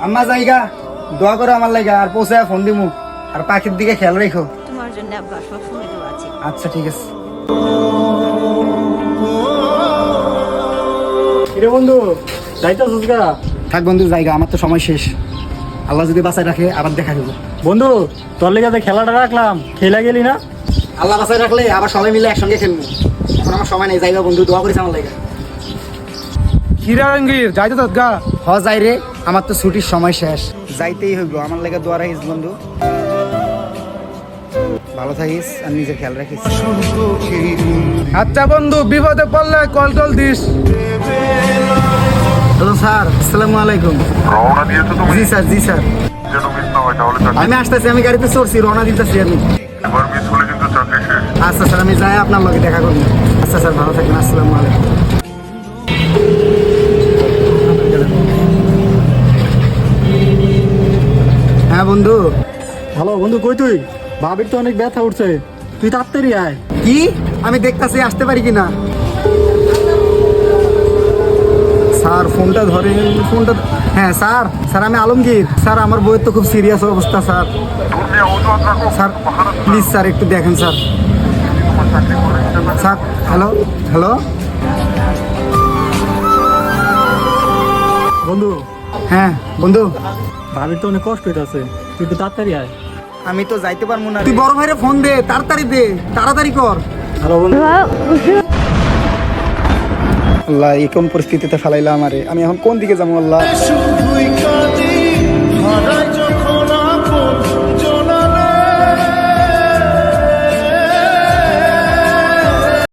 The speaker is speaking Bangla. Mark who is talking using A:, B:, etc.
A: আম্মা জায়গা দোয়া করো আমার লাগা, আর পৌঁছায় ফোন দিমু, আর পাখির দিকে খেয়াল রেখো।
B: তোমার জন্য আব্বা সবসময় দোয়া আছে।
A: আচ্ছা ঠিক আছে।
C: কিরে বন্ধু, যাইতেছিস গা?
A: থাক বন্ধু জায়গা, আমার তো সময় শেষ। আল্লাহ যদি বাঁচায় রাখে আবার দেখা দেবো।
C: বন্ধু, তোর লেগে যে খেলাটা রাখলাম, খেলা গেলি না?
A: আল্লাহ বাঁচায় রাখলে আবার সবাই মিলে একসঙ্গে খেলবো। এখন আমার সময় নেই, জায়গা বন্ধু দোয়া করিস আমার লাগা।
D: কিরাঙ্গির যাইতে তো গা।
A: হ যাই রে, আমার তো ছুটির সময় শেষ, যাইতেই হইব। আমার লাগা দোয়া রাখিস বন্ধু, ভালো থাকিস আর নিজের খেয়াল রাখিস।
D: আচ্ছা বন্ধু, বিপদে পড়লে কল টল দিস।
A: হ্যালো স্যার, আসসালামু আলাইকুম।
E: রওনা দিয়েছো তুমি?
A: জি স্যার, জি স্যার।
E: যেন মিস না হয়, তাহলে চাকরি
A: আমি আসতেছি, আমি গাড়িতে চড়ছি, রওনা দিতেছি আমি।
E: এবার মিস হলে কিন্তু চাকরি শেষ।
A: আচ্ছা স্যার, আমি যাই আপনার লগে দেখা করবো। আচ্ছা স্যার, ভালো থাকবেন, আসসালামু আলাইকুম। হ্যাঁ বন্ধু।
C: ভালো বন্ধু, কই তুই? ভাবির তো অনেক ব্যথা উঠছে, তুই তাড়াতাড়ি আয়।
A: কি? আমি দেখতাছি আসতে পারি কিনা। স্যার ফোনটা ধরেন, ফোনটা। হ্যাঁ স্যার, স্যার আমি আলমগীর। স্যার আমার বইয়ের তো খুব সিরিয়াস অবস্থা স্যার।
E: তুমি অজুহাত রাখো,
A: স্যার
E: বাহানা ছাড়ো।
A: প্লিজ স্যার একটু দেখেন স্যার।
E: তোমার চাকরি করে দিতে পারি।
A: Sir hello, hello.
C: বন্ধু,
A: হ্যাঁ বন্ধু,
C: ভাবির তো অনেক কষ্ট হইতেছে, তুই একটু তাড়াতাড়ি আয়।
A: আমি তো যাইতে পারবো না। তুই বড় ভাইরে ফোন দে, তাড়াতাড়ি দে, তাড়াতাড়ি কর।
C: হ্যালো বন্ধু।
A: আল্লাহ, এই কোন পরিস্থিতিতে ফেলাইলা আমারে, আমি এখন কোন দিকে যাবো আল্লাহ।